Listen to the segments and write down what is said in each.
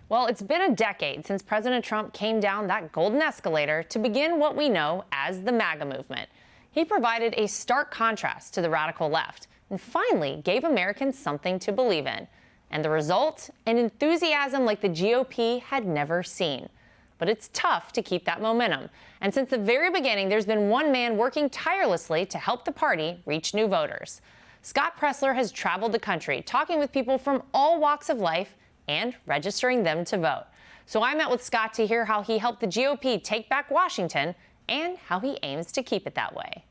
Well, it's been a decade since President Trump came down that golden escalator to begin what we know as the MAGA movement. He provided a stark contrast to the radical left and finally gave Americans something to believe in. And the result? An enthusiasm like the GOP had never seen. But it's tough to keep that momentum. And since the very beginning, there's been one man working tirelessly to help the party reach new voters. Scott Presler has traveled the country, talking with people from all walks of life and registering them to vote. So I met with Scott to hear how he helped the GOP take back Washington and how he aims to keep it that way.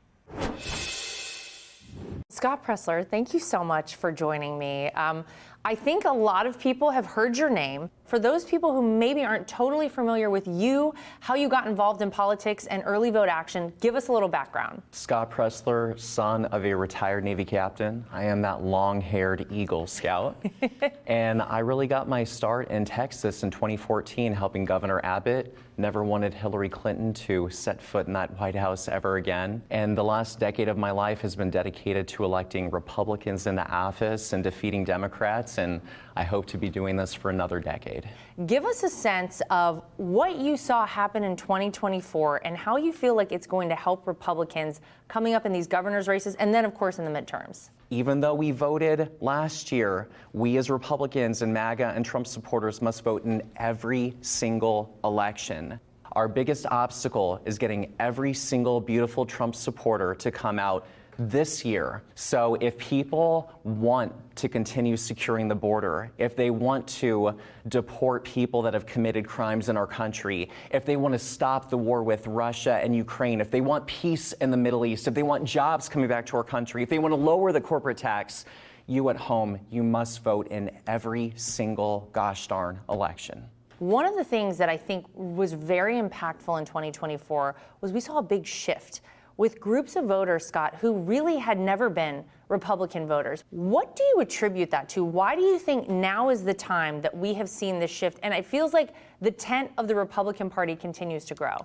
Scott Presler, thank you so much for joining me. I think a lot of people have heard your name. For those people who maybe aren't totally familiar with you, how you got involved in politics and early vote action, give us a little background. Scott Presler, son of a retired Navy captain. I am that long-haired Eagle Scout. And I really got my start in Texas in 2014, helping Governor Abbott. Never wanted Hillary Clinton to set foot in that White House ever again. And the last decade of my life has been dedicated to electing Republicans into office and defeating Democrats, and I hope to be doing this for another decade. Give us a sense of what you saw happen in 2024 and how you feel like it's going to help Republicans coming up in these governor's races and then, of course, in the midterms. Even though we voted last year, we as Republicans and MAGA and Trump supporters must vote in every single election. Our biggest obstacle is getting every single beautiful Trump supporter to come out this year. So if people want to continue securing the border, if they want to deport people that have committed crimes in our country, if they want to stop the war with Russia and Ukraine, if they want peace in the Middle East, if they want jobs coming back to our country, if they want to lower the corporate tax, you at home, you must vote in every single gosh darn election. One of the things that I think was very impactful in 2024 was we saw a big shift with groups of voters, Scott, who really had never been Republican voters. What do you attribute that to? Why do you think now is the time that we have seen this shift? And it feels like the tent of the Republican Party continues to grow.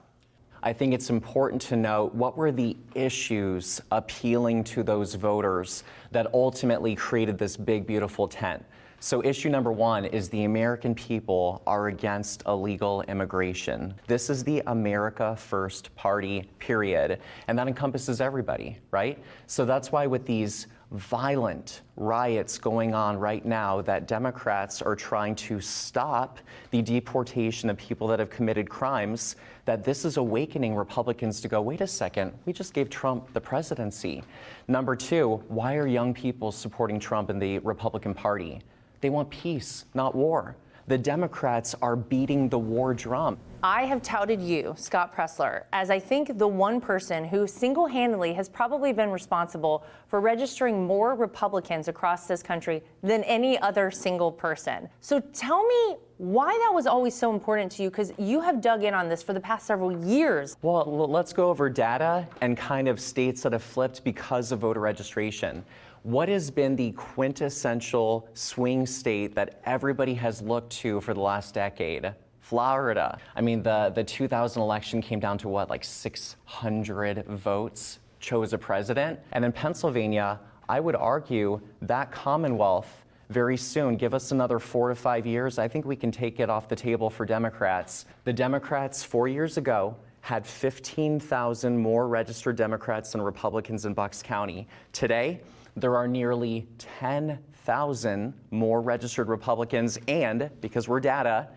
I think it's important to note what were the issues appealing to those voters that ultimately created this big, beautiful tent. So issue number one is the American people are against illegal immigration. This is the America First Party, period. And that encompasses everybody, right? So that's why with these violent riots going on right now that Democrats are trying to stop the deportation of people that have committed crimes, that this is awakening Republicans to go, wait a second, we just gave Trump the presidency. Number two, why are young people supporting Trump in the Republican Party? They want peace, not war. The Democrats are beating the war drum. I have touted you, Scott Presler, as I think the one person who single-handedly has probably been responsible for registering more Republicans across this country than any other single person. So tell me why that was always so important to you, because you have dug in on this for the past several years. Well, let's go over data and kind of states that have flipped because of voter registration. What has been the quintessential swing state that everybody has looked to for the last decade? Florida. I mean, the 2000 election came down to what, like 600 votes chose a president? And in Pennsylvania, I would argue that Commonwealth very soon, give us another 4 to 5 years, I think we can take it off the table for Democrats. The Democrats 4 years ago had 15,000 more registered Democrats than Republicans in Bucks County. Today, there are nearly 10,000 more registered Republicans, and because we're data,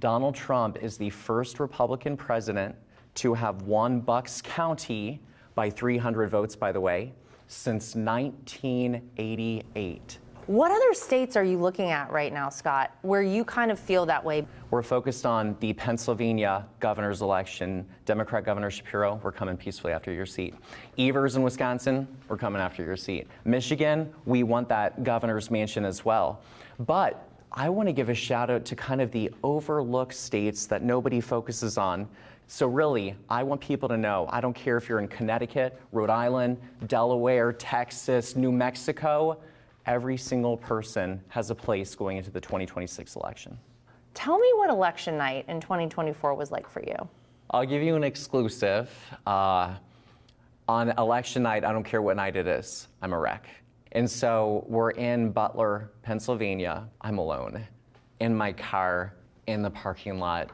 Donald Trump is the first Republican president to have won Bucks County by 300 votes, by the way, since 1988. What other states are you looking at right now, Scott, where you kind of feel that way? We're focused on the Pennsylvania governor's election. Democrat Governor Shapiro, we're coming peacefully after your seat. Evers in Wisconsin, we're coming after your seat. Michigan, we want that governor's mansion as well. But I want to give a shout out to kind of the overlooked states that nobody focuses on. So really, I want people to know, I don't care if you're in Connecticut, Rhode Island, Delaware, Texas, New Mexico, every single person has a place going into the 2026 election. Tell me what election night in 2024 was like for you. I'll give you an exclusive. On election night, I don't care what night it is, I'm a wreck. And so we're in Butler, Pennsylvania. I'm alone in my car in the parking lot,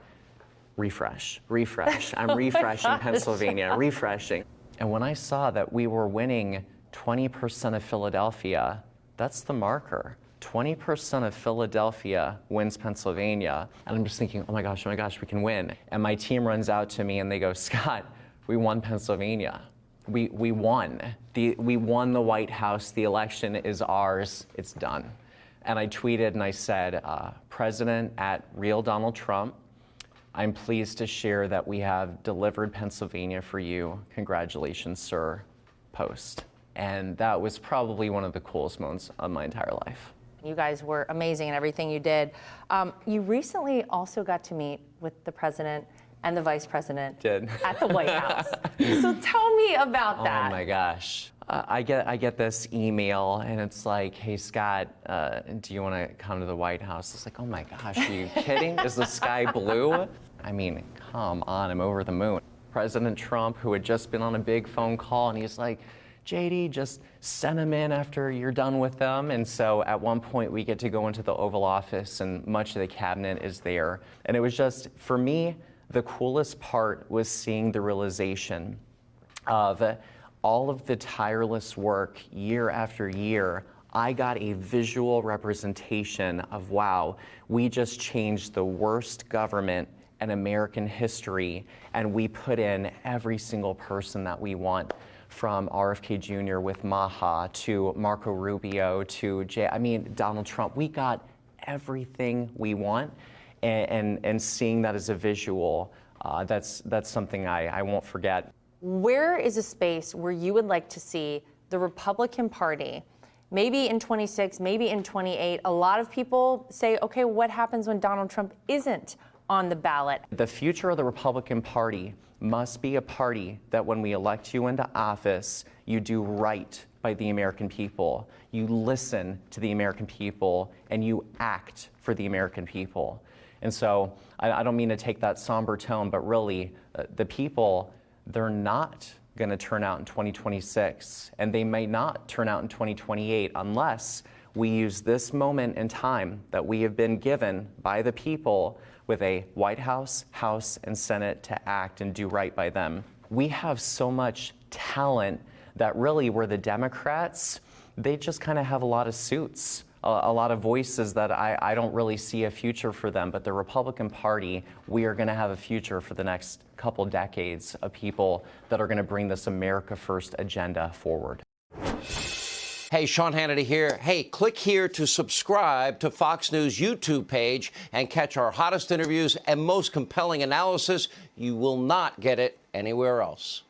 refresh, refresh. I'm refreshing Pennsylvania, refreshing. And when I saw that we were winning 20% of Philadelphia, that's the marker. 20% of Philadelphia wins Pennsylvania. And I'm just thinking, oh my gosh, we can win. And my team runs out to me and they go, Scott, we won Pennsylvania. We won. We won the White House. The election is ours. It's done. And I tweeted and I said, President at Real Donald Trump, I'm pleased to share that we have delivered Pennsylvania for you. Congratulations, sir. Post. And that was probably one of the coolest moments of my entire life. You guys were amazing in everything you did. You recently also got to meet with the president and the vice president at the White House. So tell me about that. Oh my gosh. I get this email and it's like, hey Scott, do you want to come to the White House? It's like, oh my gosh, are you kidding? Is the sky blue? I mean, come on, I'm over the moon. President Trump, who had just been on a big phone call, and he's like, JD, just send them in after you're done with them. And so at one point we get to go into the Oval Office and much of the cabinet is there. And it was just, for me, the coolest part was seeing the realization of all of the tireless work year after year. I got a visual representation of, wow, we just changed the worst government in American history, and we put in every single person that we want, from RFK Jr. with Maha to Marco Rubio to Donald Trump. We got everything we want, and seeing that as a visual, that's something I won't forget. Where is a space where you would like to see the Republican Party, maybe in 26, maybe in 28? A lot of people say, okay, what happens when Donald Trump isn't on the ballot? The future of the Republican Party must be a party that when we elect you into office, you do right by the American people. You listen to the American people and you act for the American people. And so I don't mean to take that somber tone, but really the people, they're not going to turn out in 2026, and they may not turn out in 2028 unless we use this moment in time that we have been given by the people with a White House, House, and Senate to act and do right by them. We have so much talent that really where the Democrats, they just kind of have a lot of suits, a lot of voices that I don't really see a future for them. But the Republican Party, we are going to have a future for the next couple decades of people that are going to bring this America First agenda forward. Hey, Sean Hannity here. Hey, click here to subscribe to Fox News YouTube page and catch our hottest interviews and most compelling analysis. You will not get it anywhere else.